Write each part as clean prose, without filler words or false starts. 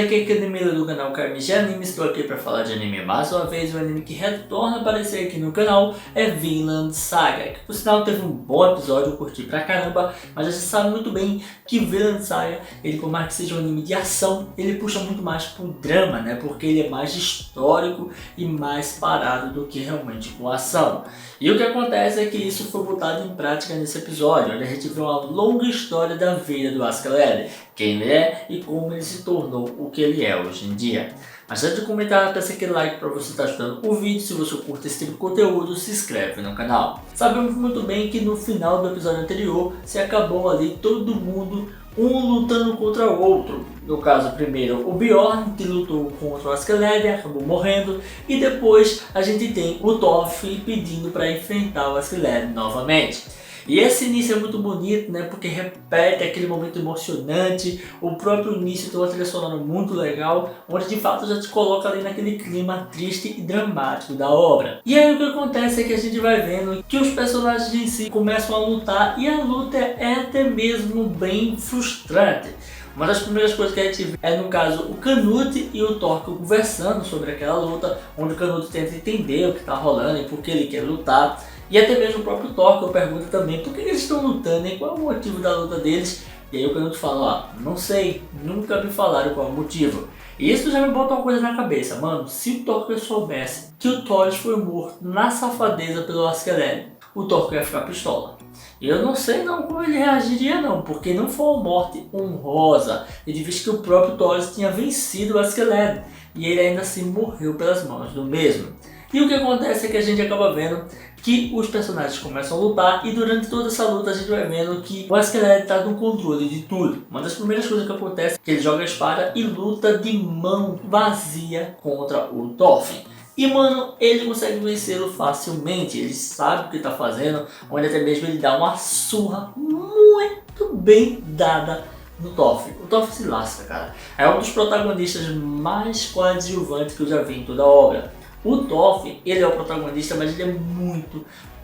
aqui é Akademia do canal Carmiche Anime, estou aqui para falar de anime mais uma vez. O anime que retorna a aparecer aqui no canal é Vinland Saga, que por sinal teve um bom episódio, eu curti pra caramba, mas a gente sabe muito bem que Vinland Saga, ele por mais que seja um anime de ação, ele puxa muito mais pro drama, né, porque ele é mais histórico e mais parado do que realmente com ação. E o que acontece é que isso foi botado em prática nesse episódio, onde a gente vê uma longa história da vida do Askeladd, quem ele é e como ele se tornou o que ele é hoje em dia. Mas antes de comentar, peça aquele like para você estar ajudando o vídeo. Se você curte esse tipo de conteúdo, se inscreve no canal. Sabemos muito bem que no final do episódio anterior se acabou ali todo mundo um lutando contra o outro. No caso, primeiro o Bjorn, que lutou contra o Askeladd e acabou morrendo, e depois a gente tem o Thorfinn pedindo para enfrentar o Askeladd novamente. E esse início é muito bonito, né, porque repete aquele momento emocionante. O próprio início tem uma trilha sonora muito legal, onde de fato já te coloca ali naquele clima triste e dramático da obra. E aí o que acontece é que a gente vai vendo que os personagens em si começam a lutar, e a luta é até mesmo bem frustrante. Uma das primeiras coisas que a gente vê é, no caso, o Canute e o Thorkel conversando sobre aquela luta, onde o Canute tenta entender o que está rolando e por que ele quer lutar. E até mesmo o próprio Thorkel pergunta também por que eles estão lutando e qual é o motivo da luta deles. E aí o Canute fala, ó, não sei, nunca me falaram qual é o motivo. E isso já me bota uma coisa na cabeça, mano, se o Thorkel soubesse que o Thoros foi morto na safadeza pelo Askeladd, o Thorkel ia ficar pistola. E eu não sei não como ele reagiria não, porque não foi uma morte honrosa, ele visto que o próprio Thoros tinha vencido o Askeladd, e ele ainda assim morreu pelas mãos do mesmo. E o que acontece é que a gente acaba vendo que os personagens começam a lutar, e durante toda essa luta a gente vai vendo que o Askeladd está no controle de tudo. Uma das primeiras coisas que acontece é que ele joga a espada e luta de mão vazia contra o Thorfinn. E mano, ele consegue vencê-lo facilmente, ele sabe o que está fazendo, onde até mesmo ele dá uma surra muito bem dada no Thorfinn. O Thorfinn se lasca, cara. É um dos protagonistas mais coadjuvantes que eu já vi em toda a obra. O Thorfinn, ele é o protagonista, mas ele é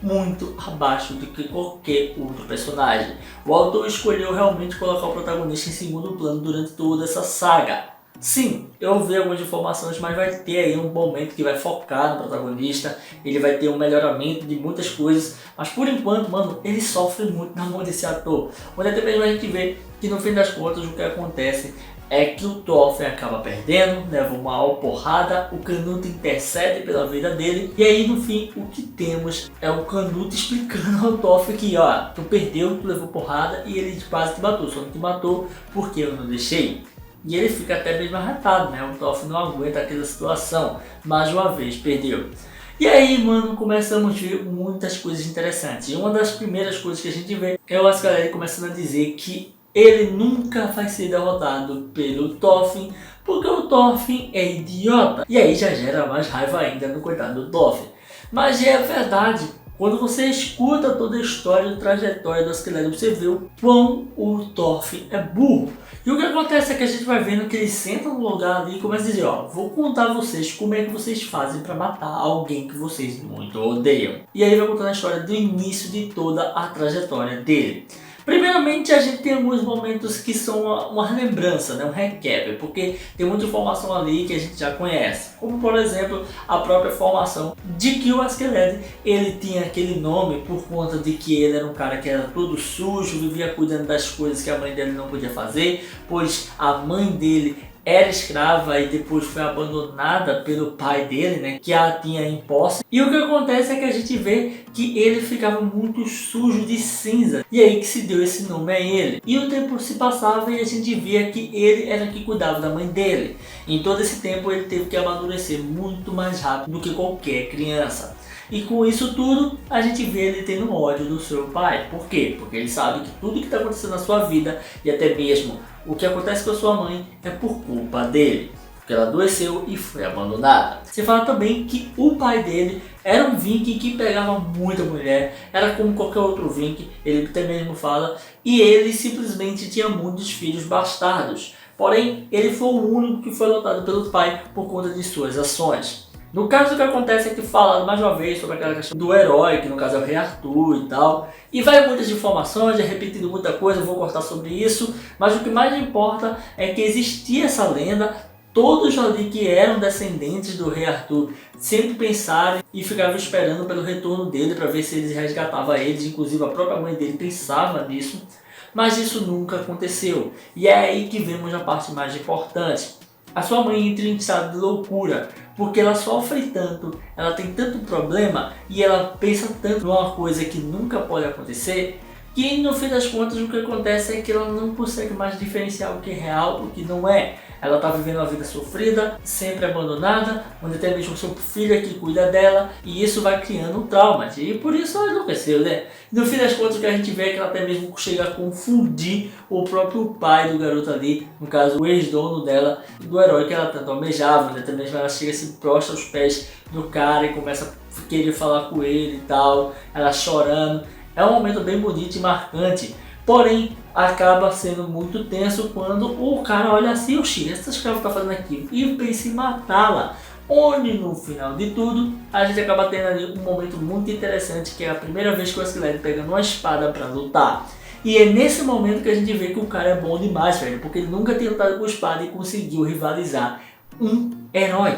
muito abaixo do que qualquer outro personagem. O autor escolheu realmente colocar o protagonista em segundo plano durante toda essa saga. Sim, eu vi algumas informações, mas vai ter aí um momento que vai focar no protagonista, ele vai ter um melhoramento de muitas coisas, mas por enquanto, mano, ele sofre muito na mão desse ator. Onde até mesmo a gente vê que no fim das contas o que acontece é que o Thorfinn acaba perdendo, leva uma porrada, o Canute intercede pela vida dele, e aí no fim o que temos é o Canute explicando ao Thorfinn que, ó, tu perdeu, tu levou porrada e ele quase te matou, só não te matou porque eu não deixei. E ele fica até mesmo arretado, né? O Thorfinn não aguenta aquela situação, mais uma vez perdeu. E aí, mano, começamos a ver muitas coisas interessantes. E uma das primeiras coisas que a gente vê é o Askeladd começando a dizer que ele nunca vai ser derrotado pelo Thorfinn, porque o Thorfinn é idiota. E aí já gera mais raiva ainda no coitado do Thorfinn. Mas é verdade. Quando você escuta toda a história e trajetória do Askeladd, você vê o quão o Thorfinn é burro. E o que acontece é que a gente vai vendo que ele senta no lugar ali e começa a dizer, ó, vou contar a vocês como é que vocês fazem para matar alguém que vocês muito odeiam. E aí vai contando a história do início de toda a trajetória dele. Primeiramente, a gente tem alguns momentos que são uma lembrança, né? Um recap, porque tem muita informação ali que a gente já conhece. Como, por exemplo, a própria informação de que o Askeladd, ele tinha aquele nome por conta de que ele era um cara que era todo sujo, vivia cuidando das coisas que a mãe dele não podia fazer, pois a mãe dele era escrava e depois foi abandonada pelo pai dele, né, que a tinha em posse. E o que acontece é que a gente vê que ele ficava muito sujo de cinza, e aí que se deu esse nome a ele. E o tempo se passava e a gente via que ele era que cuidava da mãe dele. Em todo esse tempo ele teve que amadurecer muito mais rápido do que qualquer criança. E com isso tudo, a gente vê ele tendo ódio do seu pai. Por quê? Porque ele sabe que tudo que está acontecendo na sua vida, e até mesmo o que acontece com a sua mãe, é por culpa dele. Porque ela adoeceu e foi abandonada. Você fala também que o pai dele era um viking que pegava muita mulher, era como qualquer outro viking, ele até mesmo fala, e ele simplesmente tinha muitos filhos bastardos. Porém, ele foi o único que foi adotado pelo pai por conta de suas ações. No caso, o que acontece é que fala mais uma vez sobre aquela questão do herói, que no caso é o Rei Arthur e tal. E vai muitas informações, é repetindo muita coisa, eu vou cortar sobre isso. Mas o que mais importa é que existia essa lenda todos ali que eram descendentes do rei Arthur sempre pensaram e ficavam esperando pelo retorno dele para ver se eles resgatavam eles, inclusive a própria mãe dele pensava nisso, mas isso nunca aconteceu. E é aí que vemos a parte mais importante. A sua mãe entra em estado de loucura, porque ela sofre tanto, ela tem tanto problema e ela pensa tanto numa coisa que nunca pode acontecer, que no fim das contas o que acontece é que ela não consegue mais diferenciar o que é real do que não é. Ela está vivendo uma vida sofrida, sempre abandonada, onde até mesmo o seu filho é que cuida dela, e isso vai criando traumas, e por isso ela enlouqueceu, né? No fim das contas o que a gente vê é que ela até mesmo chega a confundir o próprio pai do garoto ali, no caso o ex-dono dela, do herói que ela tanto almejava, né? Até mesmo ela chega a se prostra aos pés do cara e começa a querer falar com ele e tal, ela chorando. É um momento bem bonito e marcante, porém acaba sendo muito tenso quando o cara olha assim, oxi, essa escrava está fazendo aquilo, e pensa em matá-la. Onde no final de tudo, a gente acaba tendo ali um momento muito interessante, que é a primeira vez que o Askeladd pega uma espada para lutar. E é nesse momento que a gente vê que o cara é bom demais, velho, porque ele nunca tinha lutado com espada e conseguiu rivalizar um herói.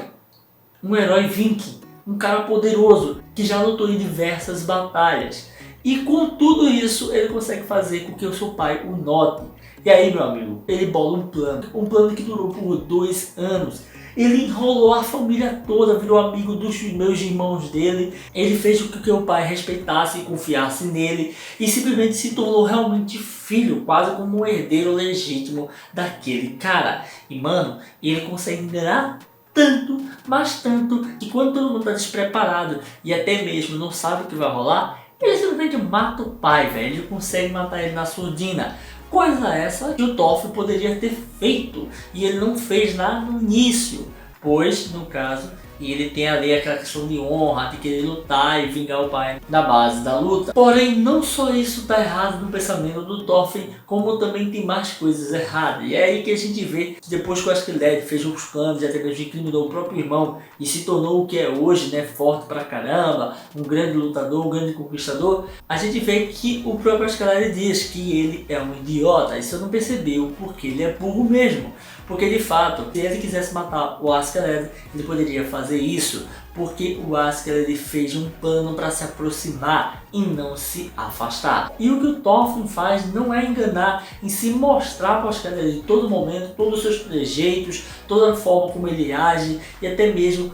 Um herói Viking, um cara poderoso, que já lutou em diversas batalhas. E com tudo isso, ele consegue fazer com que o seu pai o note. E aí, meu amigo, ele bola um plano que durou por 2 anos. Ele enrolou a família toda, virou amigo dos meus irmãos dele. Ele fez com que o pai respeitasse e confiasse nele. E simplesmente se tornou realmente filho, quase como um herdeiro legítimo daquele cara. E mano, ele consegue enganar tanto, mas tanto, que quando todo mundo está despreparado e até mesmo não sabe o que vai rolar, ele simplesmente mata o pai, velho. Ele consegue matar ele na surdina. Coisa essa que o Thorfinn poderia ter feito e ele não fez lá no início, pois, no caso, ele tem ali aquela questão de honra, de querer lutar e vingar o pai na base da luta. Porém, não só isso está errado no pensamento do Thorfinn, como também tem mais coisas erradas. E é aí que a gente vê que depois que o Askeladd fez os planos e até mesmo incriminou o próprio irmão e se tornou o que é hoje, né, forte pra caramba, um grande lutador, um grande conquistador, a gente vê que o próprio Askeladd diz que ele é um idiota. Isso não percebeu porque ele é burro mesmo. Porque de fato, se ele quisesse matar o Askeladd, ele poderia fazer isso, porque o Askeladd fez um plano para se aproximar e não se afastar. E o que o Thorfinn faz não é enganar, em se mostrar para o Askeladd em todo momento, todos os seus trejeitos, toda a forma como ele age e até mesmo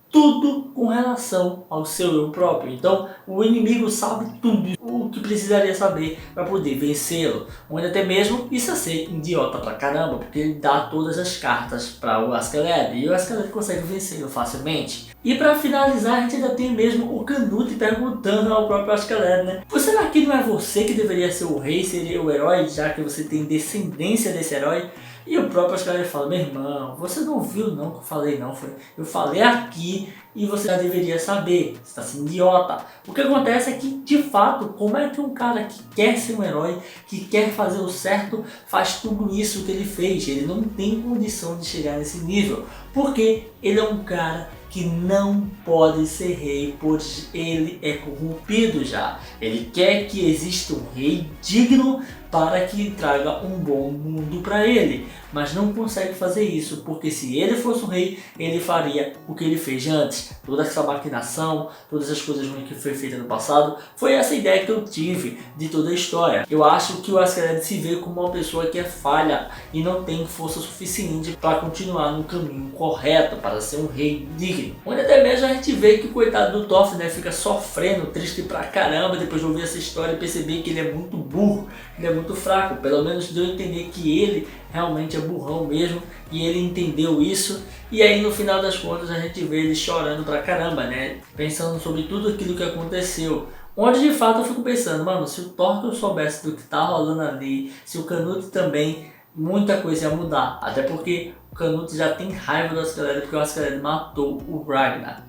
tudo com relação ao seu eu próprio. Então o inimigo sabe tudo o que precisaria saber para poder vencê-lo, onde até mesmo isso é ser idiota pra caramba, porque ele dá todas as cartas para o Askeladd e o Askeladd consegue vencê-lo facilmente. E para finalizar, a gente ainda tem mesmo o Canute perguntando ao próprio Askeladd, né? Será que não é você que deveria ser o rei, seria o herói, já que você tem descendência desse herói? E o próprio Askeladd fala, meu irmão, você não ouviu não que eu falei não, eu falei aqui e você já deveria saber, você está sendo idiota. O que acontece é que, de fato, como é que um cara que quer ser um herói, que quer fazer o certo, faz tudo isso que ele fez? Ele não tem condição de chegar nesse nível, porque ele é um cara que não pode ser rei, pois ele é corrompido já. Ele quer que exista um rei digno para que traga um bom mundo para ele, mas não consegue fazer isso, porque se ele fosse um rei, ele faria o que ele fez antes. Toda essa maquinação, todas as coisas ruins que foi feita no passado, foi essa ideia que eu tive de toda a história. Eu acho que o Askeladd se vê como uma pessoa que é falha e não tem força suficiente para continuar no caminho correto, para ser um rei digno. Onde até mesmo a gente vê que o coitado do Thorfinn, né, fica sofrendo, triste pra caramba, depois de ouvir essa história e perceber que ele é muito burro, ele é muito fraco. Pelo menos deu a entender que ele realmente é burrão mesmo, e ele entendeu isso. E aí no final das contas a gente vê ele chorando pra caramba, né, pensando sobre tudo aquilo que aconteceu. Onde de fato eu fico pensando, mano, se o Thorfinn soubesse do que tá rolando ali, se o Canute também, muita coisa ia mudar. Até porque o Canute já tem raiva do Askeladd, porque o Askeladd matou o Ragnar.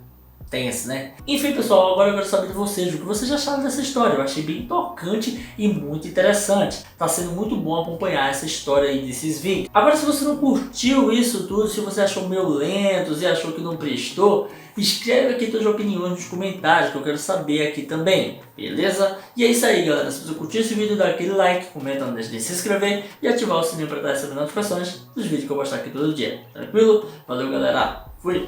tenso, né? Enfim, pessoal, agora eu quero saber de vocês, o que vocês acharam dessa história. Eu achei bem tocante e muito interessante. Tá sendo muito bom acompanhar essa história aí desses vídeos. Agora, se você não curtiu isso tudo, se você achou meio lentos e achou que não prestou, escreve aqui suas opiniões nos comentários, que eu quero saber aqui também, beleza? E é isso aí, galera. Se você curtiu esse vídeo, dá aquele like, comenta, não deixe de se inscrever e ativar o sininho para dar essas notificações dos vídeos que eu postar aqui todo dia. Tranquilo? Valeu, galera. Fui!